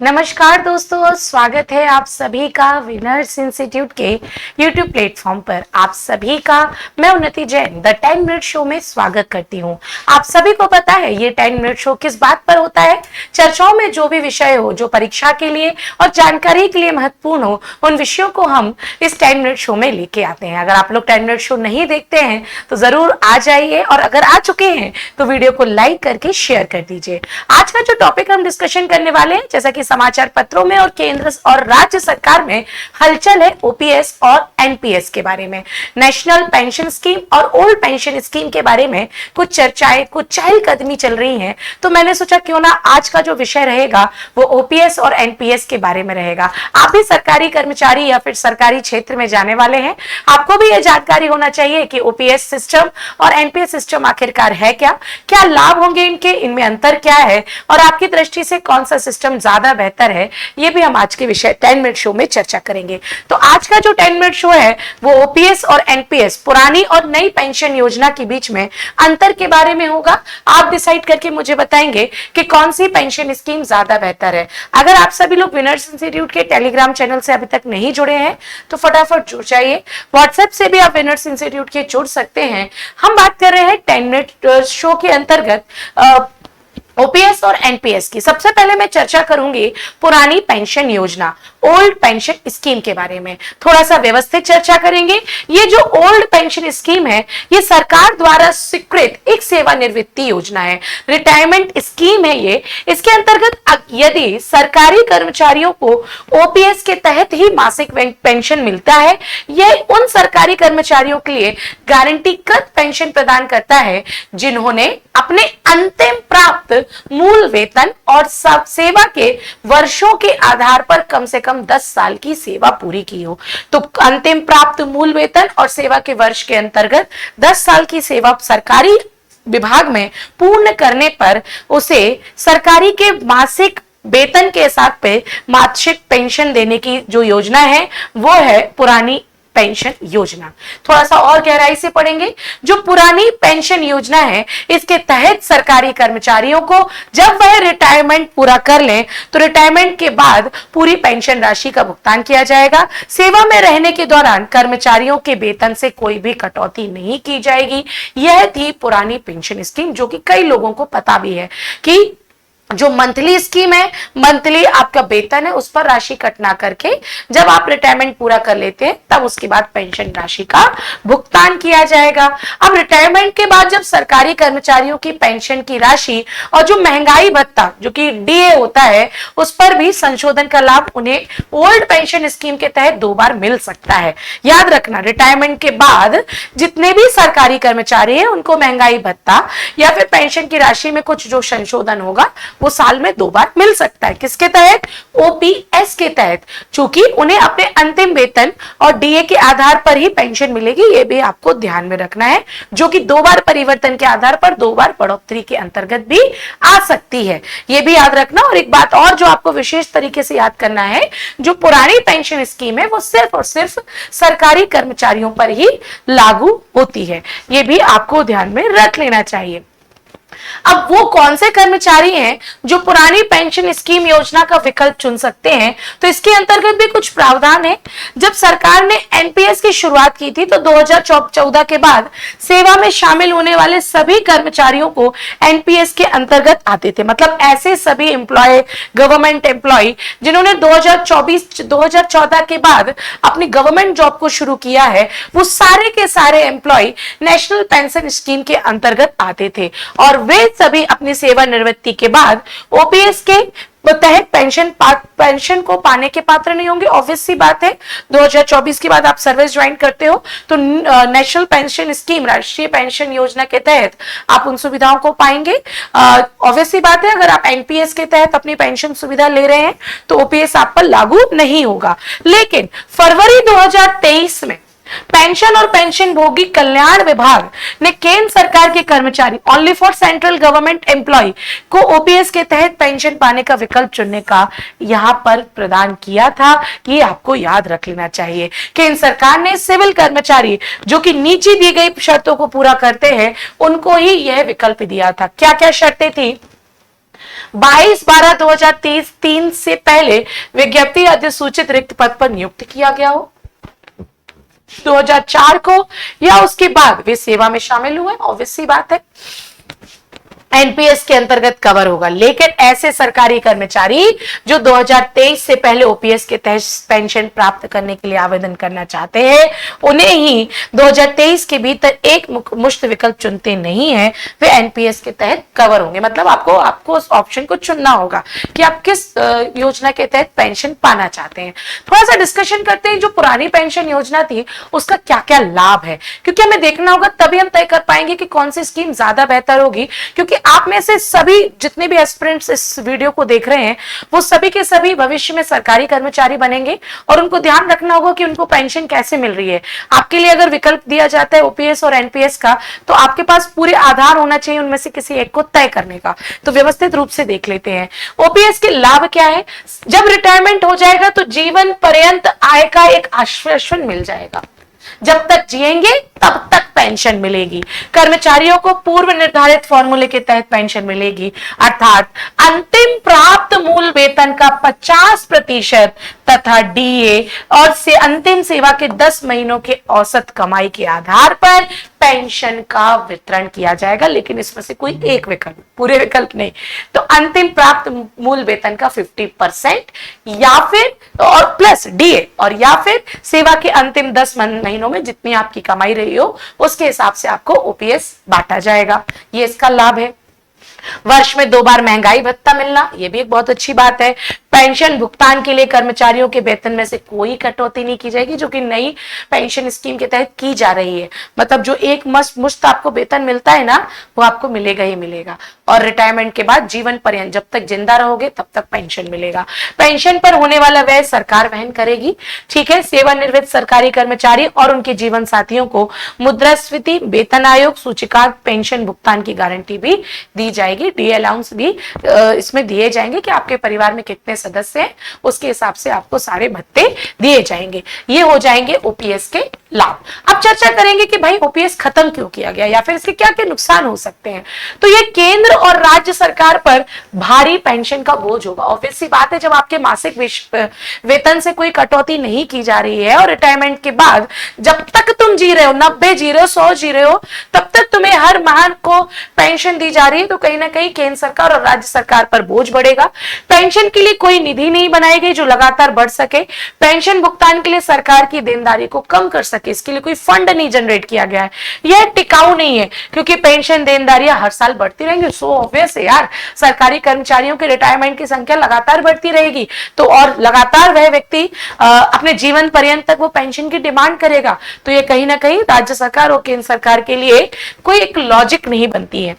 नमस्कार दोस्तों, स्वागत है आप सभी का विनर्स इंस्टीट्यूट के यूट्यूब प्लेटफॉर्म पर। आप सभी का मैं उन्नति जैन द 10 मिनट शो में स्वागत करती हूं। आप सभी को पता है ये 10 मिनट शो किस बात पर होता है। चर्चाओं में जो भी विषय हो जो परीक्षा के लिए और जानकारी के लिए महत्वपूर्ण हो, उन विषयों को हम इस 10 मिनट शो में लेके आते हैं। अगर आप लोग 10 मिनट शो नहीं देखते हैं तो जरूर आ जाइए, और अगर आ चुके हैं तो वीडियो को लाइक करके शेयर कर दीजिए। आज का जो टॉपिक हम डिस्कशन करने वाले हैं, जैसा कि समाचार पत्रों में और केंद्र और राज्य सरकार में हलचल है ओपीएस और एनपीएस के बारे में। नेशनल पेंशन स्कीम और ओल्ड पेंशन स्कीम के बारे में कुछ चर्चाएं, कुछ चहलकदमी चल रही हैं, तो मैंने सोचा क्यों ना आज का जो विषय रहेगा वो ओपीएस और एनपीएस के बारे में रहेगा। आप भी सरकारी कर्मचारी या फिर सरकारी क्षेत्र में जाने वाले हैं, आपको भी यह जानकारी होना चाहिए कि ओपीएस सिस्टम और एनपीएस सिस्टम आखिरकार है क्या, क्या लाभ होंगे इनके, इनमें अंतर क्या है और आपकी दृष्टि से कौन सा सिस्टम ज्यादा बेहतर है। ये भी हम आज के विषय 10 मिनट शो में चर्चा करेंगे। तो आज का जो 10 मिनट शो है वो ओपीएस और एनपीएस, पुरानी और नई पेंशन योजना के बीच में अंतर के बारे में होगा। आप डिसाइड करके मुझे बताएंगे कि कौन सी पेंशन स्कीम ज्यादा बेहतर है। अगर आप सभी लोग विनर्स इंस्टीट्यूट के टेलीग्राम चैनल से अभी तक नहीं जुड़े हैं तो फटाफट जुड़ जाइए। व्हाट्सएप से भी आप विनर्स इंस्टीट्यूट के जुड़ सकते हैं। हम बात कर रहे हैं 10 मिनट शो के अंतर्गत ओपीएस और एनपीएस की। सबसे पहले मैं चर्चा करूंगी पुरानी पेंशन योजना, ओल्ड पेंशन स्कीम के बारे में। थोड़ा सा व्यवस्थित चर्चा करेंगे। ये जो ओल्ड पेंशन स्कीम है, ये सरकार द्वारा स्वीकृत एक सेवानिवृत्ति योजना है, रिटायरमेंट स्कीम है ये। इसके अंतर्गत यदि सरकारी कर्मचारियों को ओपीएस के तहत ही मासिक पेंशन मिलता है, यह उन सरकारी कर्मचारियों के लिए गारंटीकृत पेंशन प्रदान करता है जिन्होंने अपने अंतिम प्राप्त मूल वेतन और सब सेवा के वर्षों के आधार पर कम से कम 10 साल की सेवा पूरी की हो। तो अंतिम प्राप्त मूल वेतन और सेवा के वर्ष के अंतर्गत 10 साल की सेवा सरकारी विभाग में पूर्ण करने पर उसे सरकारी के मासिक वेतन के साथ पे मासिक पेंशन देने की जो योजना है वो है पुरानी पेंशन योजना। थोड़ा सा और गहराई से पढ़ेंगे। जो पुरानी पेंशन योजना है, इसके तहत सरकारी कर्मचारियों को जब वह रिटायरमेंट पूरा कर लें तो रिटायरमेंट के बाद पूरी पेंशन राशि का भुगतान किया जाएगा। सेवा में रहने के दौरान कर्मचारियों के वेतन से कोई भी कटौती नहीं की जाएगी। यह थी पुरानी पेंशन स्कीम, जो कि कई लोगों को पता भी है कि जो मंथली स्कीम है, मंथली आपका वेतन है, उस पर राशि कट ना करके जब आप रिटायरमेंट पूरा कर लेते हैं तब उसके बाद पेंशन राशि का भुगतान किया जाएगा। अब रिटायरमेंट के बाद जब सरकारी कर्मचारियों की पेंशन की राशि और जो महंगाई भत्ता जो कि डीए होता है, उस पर भी संशोधन का लाभ उन्हें ओल्ड पेंशन स्कीम के तहत 2 बार मिल सकता है। याद रखना, रिटायरमेंट के बाद जितने भी सरकारी कर्मचारी हैं उनको महंगाई भत्ता या फिर पेंशन की राशि में कुछ जो संशोधन होगा वो साल में 2 बार मिल सकता है। किसके तहत? ओपीएस के तहत, क्योंकि उन्हें अपने अंतिम वेतन और डीए के आधार पर ही पेंशन मिलेगी। ये भी आपको ध्यान में रखना है, जो कि 2 बार परिवर्तन के आधार पर 2 बार बढ़ोतरी के अंतर्गत भी आ सकती है। ये भी याद रखना। और एक बात और जो आपको विशेष तरीके से याद करना है, जो पुरानी पेंशन स्कीम है वो सिर्फ और सिर्फ सरकारी कर्मचारियों पर ही लागू होती है। ये भी आपको ध्यान में रख लेना चाहिए। अब वो कौन से कर्मचारी हैं जो पुरानी पेंशन स्कीम योजना का विकल्प चुन सकते हैं, तो इसके अंतर्गत भी कुछ प्रावधान है। जब सरकार ने एनपीएस की शुरुआत की थी तो 2014 के बाद सेवा में शामिल होने वाले सभी कर्मचारियों को एनपीएस के अंतर्गत आते थे। मतलब ऐसे सभी एम्प्लॉय, गवर्नमेंट एम्प्लॉय जिन्होंने 2014 के बाद अपनी गवर्नमेंट जॉब को शुरू किया है, वो सारे के सारे एम्प्लॉय नेशनल पेंशन स्कीम के अंतर्गत आते थे और वे सभी अपनी सेवानिवृत्ति के बाद ओपीएस के तहत पेंशन को पाने के पात्र नहीं होंगे। ऑब्वियस सी बात है, 2024 के बाद आप सर्विस ज्वाइन करते हो तो नेशनल पेंशन स्कीम, राष्ट्रीय पेंशन योजना के तहत आप उन सुविधाओं को पाएंगे। ऑब्वियस सी बात है, अगर आप एनपीएस के तहत अपनी पेंशन सुविधा ले रहे हैं तो ओपीएस आप पर लागू नहीं होगा। लेकिन फरवरी 2023 में पेंशन और पेंशन भोगी कल्याण विभाग ने केंद्र सरकार के कर्मचारी, only for central government employ, को ओपीएस के तहत पेंशन पाने का विकल्प चुनने का यहां पर प्रदान किया था। ये आपको याद रख लेना चाहिए। केंद्र सरकार ने सिविल कर्मचारी जो कि नीचे दी गई शर्तों को पूरा करते हैं उनको ही यह विकल्प दिया था। क्या क्या शर्तें थी? 22/12/2030 3 से पहले विज्ञप्ति अधिसूचित रिक्त पद पर नियुक्त किया गया हो, 2004 को या उसके बाद वे सेवा में शामिल हुए, ऑब्वियस सी बात है, एनपीएस के अंतर्गत कवर होगा। लेकिन ऐसे सरकारी कर्मचारी जो 2023 से पहले ओपीएस के तहत पेंशन प्राप्त करने के लिए आवेदन करना चाहते हैं, उन्हें ही 2023 के भीतर एक मुश्त विकल्प चुनते नहीं है, वे एनपीएस के तहत कवर होंगे। मतलब आपको उस ऑप्शन को चुनना होगा कि आप किस योजना के तहत पेंशन पाना चाहते हैं। थोड़ा सा डिस्कशन करते हैं, जो पुरानी पेंशन योजना थी उसका क्या क्या लाभ है, क्योंकि हमें देखना होगा, तभी हम तय कर पाएंगे कि कौन सी स्कीम ज्यादा बेहतर होगी। क्योंकि आप में से सभी जितने भी एस्पिरेंट्स इस वीडियो को देख रहे हैं, वो सभी के सभी भविष्य में सरकारी कर्मचारी बनेंगे और उनको ध्यान रखना होगा कि उनको पेंशन कैसे मिल रही है। आपके लिए अगर विकल्प दिया जाता है ओपीएस और एनपीएस का, तो आपके पास पूरे आधार होना चाहिए उनमें से किसी एक को तय करने का। तो व्यवस्थित रूप से देख लेते हैं ओपीएस के लाभ क्या है। जब रिटायरमेंट हो जाएगा तो जीवन पर्यंत आय का एक आश्वासन मिल जाएगा, जब तक जिएंगे तब तक पेंशन मिलेगी। कर्मचारियों को पूर्व निर्धारित फॉर्मूले के तहत पेंशन मिलेगी, अर्थात अंतिम प्राप्त मूल वेतन का 50% तथा डीए और से अंतिम सेवा के 10 महीनों के औसत कमाई के आधार पर पेंशन का वितरण किया जाएगा। लेकिन इसमें से कोई एक विकल्प, पूरे विकल्प नहीं। तो अंतिम प्राप्त मूल वेतन का 50% या फिर और प्लस डीए, और या फिर सेवा के अंतिम 10 महीनों में जितनी आपकी कमाई रही हो उसके हिसाब से आपको ओपीएस बांटा जाएगा। ये इसका लाभ है। वर्ष में 2 बार महंगाई भत्ता मिलना, यह भी एक बहुत अच्छी बात है। पेंशन भुगतान के लिए कर्मचारियों के वेतन में से कोई कटौती नहीं की जाएगी, जो कि नई पेंशन स्कीम के तहत की जा रही है। मतलब जो एक मुश्त आपको वेतन मिलता है ना, वो आपको मिलेगा ही मिलेगा। और रिटायरमेंट के बाद जीवन पर्यंत जब तक जिंदा रहोगे तब तक पेंशन मिलेगा। पेंशन पर होने वाला व्यय सरकार वहन करेगी, ठीक है। सेवानिवृत्त सरकारी कर्मचारी और उनके जीवन साथियों को मुद्रास्फीति, वेतन आयोग, सूचकांक पेंशन भुगतान की गारंटी भी दी जाएगी। डी अलाउंस भी इसमें दिए जाएंगे कि आपके परिवार में कितने सदस्य हैं, उसके हिसाब से आपको सारे भत्ते दिए जाएंगे। ये हो जाएंगे ओपीएस के लाभ। अब चर्चा करेंगे कि भाई ओपीएस खत्म क्यों किया गया या फिर इसके क्या क्या नुकसान हो सकते हैं। तो ये केंद्र और राज्य सरकार पर भारी पेंशन का बोझ होगा। ऑब्वियस सी बात है, जब आपके मासिक वेतन से कोई कटौती नहीं की जा रही है और रिटायरमेंट के बाद जब तक तुम जी रहे हो, 90 जी रहे हो, 100 जी रहे हो, तब तक तुम्हें हर माह को पेंशन दी जा रही है, तो कहीं ना कहीं केंद्र सरकार और राज्य सरकार पर बोझ बढ़ेगा। पेंशन के लिए कोई निधि नहीं बनाई गई जो लगातार बढ़ सके। पेंशन भुगतान के लिए सरकार की देनदारी को कम कर सके, इसके लिए कोई फंड नहीं जनरेट किया गया है। यह टिकाऊ नहीं है, क्योंकि पेंशन देनदारियां हर साल बढ़ती रहेंगी। सो ऑब्वियस है यार, सरकारी कर्मचारियों के रिटायरमेंट की संख्या लगातार बढ़ती रहेगी, तो और लगातार वह व्यक्ति अपने जीवन पर्यंत तक वो पेंशन की डिमांड करेगा। तो ये कहीं ना कहीं राज्य सरकार और केंद्र सरकार के लिए कोई एक लॉजिक नहीं बनती है।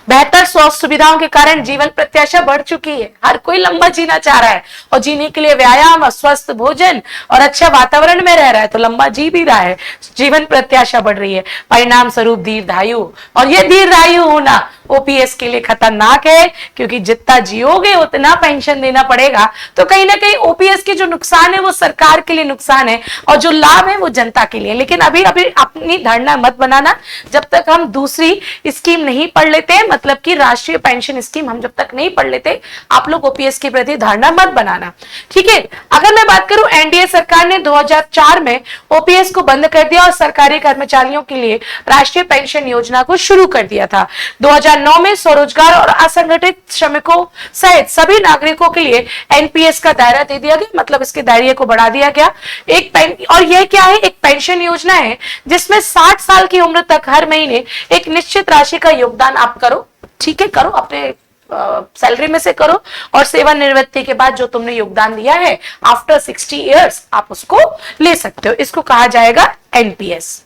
बेहतर स्वास्थ्य सुविधाओं के कारण जीवन प्रत्याशा बढ़ चुकी है। हर कोई लंबा जीना चाह रहा है और जीने के लिए व्यायाम, स्वस्थ भोजन और अच्छा वातावरण में रह रहा है, तो लंबा जी भी रहा है, जीवन प्रत्याशा बढ़ रही है। परिणाम स्वरूप दीर्घायु, और ये दीर्घायु होना ओपीएस के लिए खतरनाक है, क्योंकि जितना जियोगे उतना पेंशन देना पड़ेगा। तो कहीं ना कहीं ओपीएस के जो नुकसान है वो सरकार के लिए नुकसान है और जो लाभ है वो जनता के लिए। लेकिन अभी अभी अपनी धारणा मत बनाना, जब तक हम दूसरी स्कीम नहीं पढ़ लेते, मतलब कि राष्ट्रीय पेंशन स्कीम हम जब तक नहीं पढ़ लेते, आप लोग ओपीएस के प्रति धारणा मत बनाना, ठीक है। अगर मैं बात करूं, एनडीए सरकार ने 2004 में ओपीएस को बंद कर दिया और सरकारी कर्मचारियों के लिए राष्ट्रीय पेंशन योजना को शुरू कर दिया था। 2009 में स्वरोजगार और असंगठित श्रमिकों सहित सभी नागरिकों के लिए एनपीएस का दायरा दे दिया गया, मतलब इसके दायरे को बढ़ा दिया गया। और यह क्या है, एक पेंशन योजना है जिसमें 60 साल की उम्र तक हर महीने एक निश्चित राशि का योगदान आप करो, ठीक है, करो, अपने सैलरी में से करो, और सेवानिवृत्ति के बाद जो तुमने योगदान दिया है आफ्टर 60 इयर्स आप उसको ले सकते हो। इसको कहा जाएगा एनपीएस।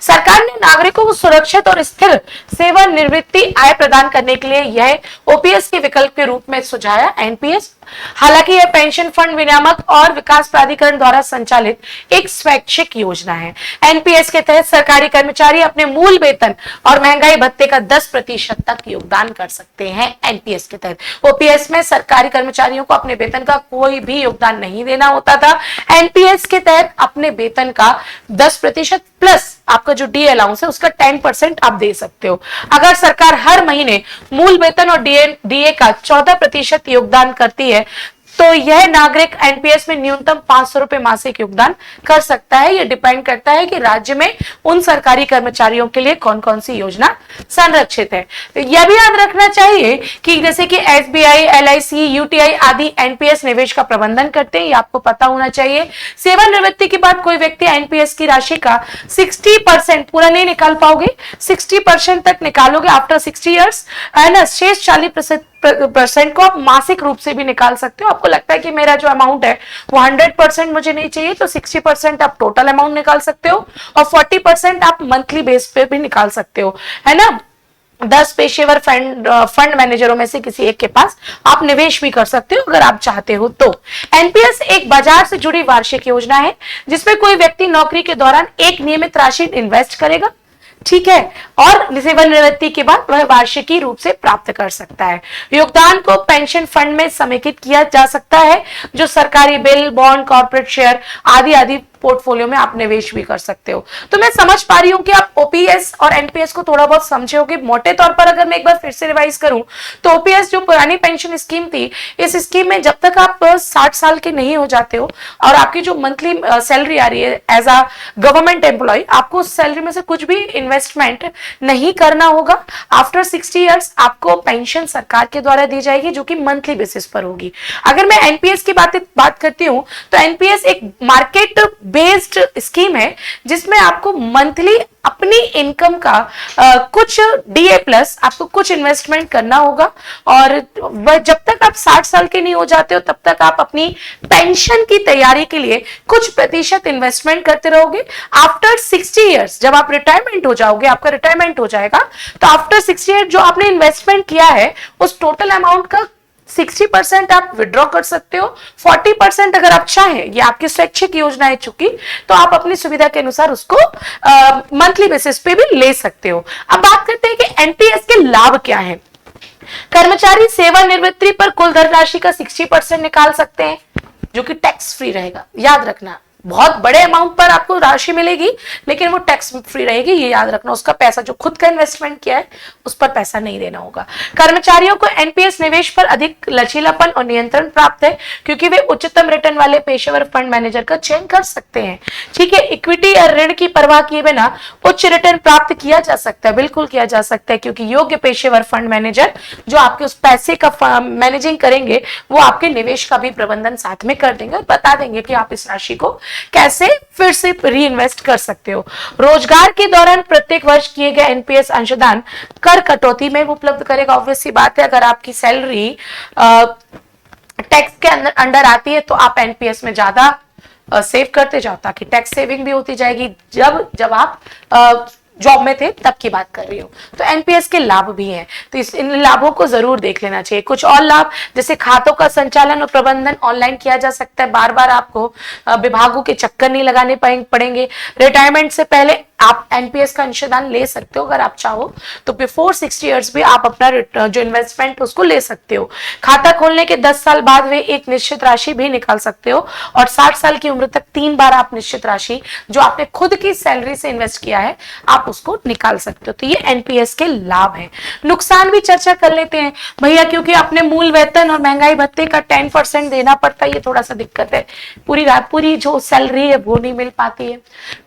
सरकार ने नागरिकों को सुरक्षित और स्थिर सेवानिवृत्ति आय प्रदान करने के लिए यह ओपीएस के विकल्प के रूप में सुझाया एनपीएस। हालांकि यह पेंशन फंड विनियामक और विकास प्राधिकरण द्वारा संचालित एक स्वैच्छिक योजना है। एनपीएस के तहत सरकारी कर्मचारी अपने मूल वेतन और महंगाई भत्ते का 10% तक योगदान कर सकते हैं। एनपीएस के तहत ओपीएस में सरकारी कर्मचारियों को अपने वेतन का कोई भी योगदान नहीं देना होता था। एनपीएस के तहत अपने वेतन का 10% प्लस आपका जो डी अलाउंस है उसका 10% आप दे सकते हो। अगर सरकार हर महीने मूल वेतन और डीए का 14% योगदान करती है तो यह नागरिक एनपीएस में न्यूनतम 500 रुपए मासिक योगदान कर सकता है। यह डिपेंड करता है कि राज्य में उन सरकारी कर्मचारियों के लिए कौन कौन सी योजना संरक्षित है। यह भी याद रखना चाहिए कि जैसे कि एसबीआई, एलआईसी, यूटीआई आदि एनपीएस निवेश का प्रबंधन करते हैं, ये आपको पता होना चाहिए। सेवानिवृत्ति के बाद कोई व्यक्ति एनपीएस की राशि का 60% पूरा नहीं निकाल पाओगे, 60% तक निकालोगे आफ्टर 60 ईयर्स, है ना। शेष 40% को आप मासिक रूप से भी निकाल सकते हो। आपको लगता है कि मेरा जो अमाउंट है वो 100% मुझे नहीं चाहिए, तो 60% आप टोटल अमाउंट निकाल सकते हो और 40% आप मंथली बेस पे भी निकाल सकते हो, है ना। 10 पेशेवर फंड मैनेजरों में से किसी एक के पास आप निवेश भी कर सकते हो अगर आप चाहते हो तो। एनपीएस एक बाजार से जुड़ी वार्षिक योजना है जिसमें कोई व्यक्ति नौकरी के दौरान एक नियमित राशि इन्वेस्ट करेगा, ठीक है, और सेवानिवृत्ति के बाद वह वार्षिकी रूप से प्राप्त कर सकता है। योगदान को पेंशन फंड में समेकित किया जा सकता है जो सरकारी बिल, बॉन्ड, कॉर्पोरेट शेयर आदि आदि पोर्टफोलियो में आप निवेश भी कर सकते हो। तो मैं समझ पा रही हूं कि आप ओपीएस और एनपीएस को थोड़ा बहुत समझे होगे। मोटे तौर पर अगर मैं एक बार फिर से रिवाइज करूं तो ओपीएस जो पुरानी पेंशन स्कीम थी, इस स्कीम में जब तक आप 60 साल के नहीं हो जाते हो और आपकी जो मंथली सैलरी आ रही है एज अ गवर्नमेंट एम्प्लॉय, आपको उस सैलरी में से कुछ भी इन्वेस्टमेंट नहीं करना होगा। आफ्टर 60 ईयर्स आपको पेंशन सरकार के द्वारा दी जाएगी जो कि मंथली बेसिस पर होगी। अगर मैं एनपीएस की बात करती हूं तो एनपीएस एक मार्केट बेस्ड स्कीम है जिसमें आपको मंथली अपनी इनकम का कुछ डीए प्लस आपको कुछ इन्वेस्टमेंट करना होगा और जब तक आप 60 साल के नहीं हो जाते हो तब तक आप अपनी पेंशन की तैयारी के लिए कुछ प्रतिशत इन्वेस्टमेंट करते रहोगे। आफ्टर 60 ईयर्स जब आप रिटायरमेंट हो जाओगे, आपका रिटायरमेंट हो जाएगा, तो आफ्टर 60 ईयर जो आपने इन्वेस्टमेंट किया है उस टोटल अमाउंट का 60% आप विड्रॉ कर सकते हो। 40% अगर आप चाहें, ये आपकी स्वैच्छिक योजना है चूंकि, तो आप अपनी सुविधा के अनुसार उसको मंथली बेसिस पे भी ले सकते हो। अब बात करते हैं कि एनपीएस के लाभ क्या है। कर्मचारी सेवानिवृत्ति पर कुल धनराशि का 60% निकाल सकते हैं जो कि टैक्स फ्री रहेगा। याद रखना, बहुत बड़े अमाउंट पर आपको राशि मिलेगी लेकिन वो टैक्स फ्री रहेगी, ये याद रखना। उसका पैसा जो खुद का इन्वेस्टमेंट किया है उस पर पैसा नहीं देना होगा। कर्मचारियों को एनपीएस निवेश पर अधिक लचीलापन और नियंत्रण प्राप्त है क्योंकि वे उच्चतम रिटर्न वाले पेशेवर फंड मैनेजर का चयन कर सकते हैं, ठीक है। इक्विटी या ऋण की परवाह किए बिना उच्च रिटर्न प्राप्त किया जा सकता है, बिल्कुल किया जा सकता है, क्योंकि योग्य पेशेवर फंड मैनेजर जो आपके उस पैसे का मैनेजिंग करेंगे वो आपके निवेश का भी प्रबंधन साथ में कर देंगे और बता देंगे कि आप इस राशि को कैसे फिर से री इन्वेस्ट कर सकते हो। रोजगार के दौरान प्रत्येक वर्ष किए गए एनपीएस अंशदान कर कटौती में उपलब्ध करेगा। ऑब्वियस सी बात है, अगर आपकी सैलरी टैक्स के अंडर आती है तो आप एनपीएस में ज्यादा सेव करते जाओ ताकि टैक्स सेविंग भी होती जाएगी। जब आप जॉब में थे तब की बात कर रही हूँ। तो एनपीएस के लाभ भी हैं, तो इन लाभों को जरूर देख लेना चाहिए। कुछ और लाभ जैसे खातों का संचालन और प्रबंधन ऑनलाइन किया जा सकता है, बार बार आपको विभागों के चक्कर नहीं लगाने पड़ेंगे। रिटायरमेंट से पहले आप एनपीएस का अंशदान ले सकते हो अगर आप चाहो तो। बिफोर 60 ईयर्स भी आप अपना जो इन्वेस्टमेंट उसको ले सकते हो। खाता खोलने के 10 साल बाद वे एक निश्चित राशि भी निकाल सकते हो और 60 साल की उम्र तक 3 बार आप निश्चित राशि जो आपने खुद की सैलरी से इन्वेस्ट किया है आप उसको निकाल सकते हो। तो ये एनपीएस के लाभ हैं। नुकसान भी चर्चा कर लेते हैं भैया, क्योंकि अपने मूल वेतन और महंगाई भत्ते का 10% देना पड़ता है, ये थोड़ा सा दिक्कत है। पूरी जो सैलरी है वो नहीं मिल पाती है।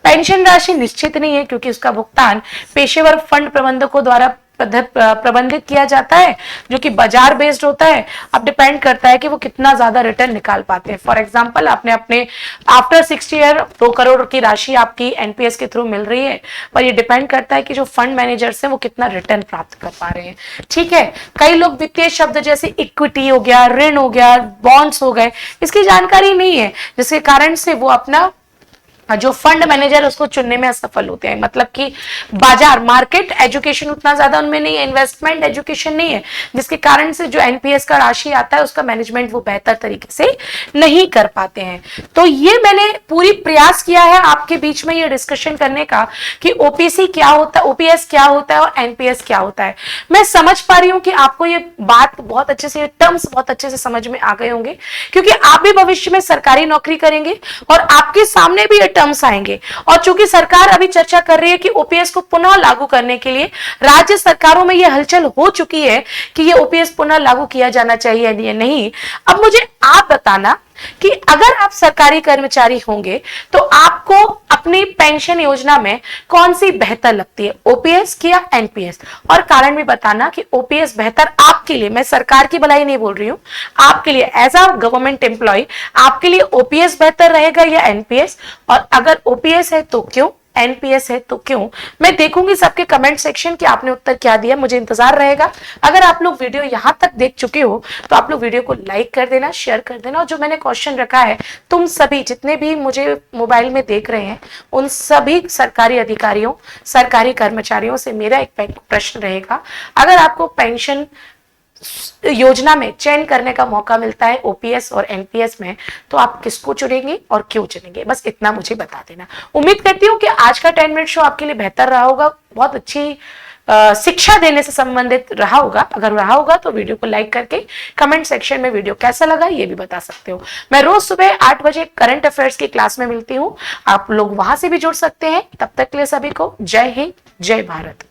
पेंशन राशि निश्चित नहीं है क्योंकि उसका भुगतान पेशेवर फंड प्रबंधकों द्वारा प्रबंधित किया जाता है जो कि बाजार बेस्ड होता है। अब डिपेंड करता है कि वो कितना ज्यादा रिटर्न निकाल पाते हैं। फॉर एग्जांपल आपने अपने आफ्टर 60 ईयर 2 करोड़ की राशि आपकी एनपीएस के थ्रू मिल रही है, पर ये डिपेंड करता है कि जो फंड मैनेजर्स हैं वो कितना रिटर्न प्राप्त कर पा रहे हैं, ठीक है। कई लोग वित्तीय शब्द जैसे इक्विटी हो गया, ऋण हो गया, बॉन्ड्स हो गए, इसकी जानकारी नहीं है जिसके कारण से वो अपना जो फंड मैनेजर उसको चुनने में असफल होते हैं, मतलब कि बाजार मार्केट एजुकेशन उतना ज्यादा उनमें नहीं है, इन्वेस्टमेंट एजुकेशन नहीं है, जिसके कारण से जो एनपीएस का राशि आता है उसका मैनेजमेंट वो बेहतर तरीके से नहीं कर पाते हैं। तो ये मैंने पूरी प्रयास किया है आपके बीच में ये डिस्कशन करने का कि ओपीसी क्या होता है, ओपीएस क्या होता है और एनपीएस क्या होता है। मैं समझ पा रही हूं कि आपको ये बात बहुत अच्छे से, ये टर्म्स बहुत अच्छे से समझ में आ गए होंगे, क्योंकि आप भी भविष्य में सरकारी नौकरी करेंगे और आपके सामने भी ये टर्म्स आएंगे। और चूंकि सरकार अभी चर्चा कर रही है कि ओपीएस को पुनः लागू करने के लिए राज्य सरकारों में यह हलचल हो चुकी है कि ये ओपीएस पुनः लागू किया जाना चाहिए या नहीं। अब मुझे आप बताना कि अगर आप सरकारी कर्मचारी होंगे तो आपको अपनी पेंशन योजना में कौन सी बेहतर लगती है, ओपीएस की या एनपीएस? और कारण भी बताना कि ओपीएस बेहतर आपके लिए, मैं सरकार की भलाई नहीं बोल रही हूं, आपके लिए एज अ गवर्नमेंट एम्प्लॉय आपके लिए ओपीएस बेहतर रहेगा या एनपीएस? और अगर ओपीएस है तो क्यों, एनपीएस है तो क्यों? मैं देखूंगी सबके कमेंट सेक्शन कि आपने उत्तर क्या दिया, मुझे इंतजार रहेगा। अगर आप लोग वीडियो यहां तक देख चुके हो तो आप लोग वीडियो को लाइक कर देना, शेयर कर देना, और जो मैंने क्वेश्चन रखा है तुम सभी जितने भी मुझे मोबाइल में देख रहे हैं उन सभी सरकारी अधिकारियों, सरकारी कर्मचारियों से मेरा एक प्रश्न रहेगा, अगर आपको पेंशन योजना में चयन करने का मौका मिलता है ओपीएस और एनपीएस में, तो आप किसको चुनेंगे और क्यों चुनेंगे? बस इतना मुझे बता देना। उम्मीद करती हूँ कि आज का 10 मिनट शो आपके लिए बेहतर रहा होगा, बहुत अच्छी शिक्षा देने से संबंधित रहा होगा। अगर रहा होगा तो वीडियो को लाइक करके कमेंट सेक्शन में वीडियो कैसा लगा ये भी बता सकते हो। मैं रोज सुबह 8 बजे करंट अफेयर्स की क्लास में मिलती हूँ, आप लोग वहां से भी जुड़ सकते हैं। तब तक के लिए सभी को जय हिंद, जय भारत।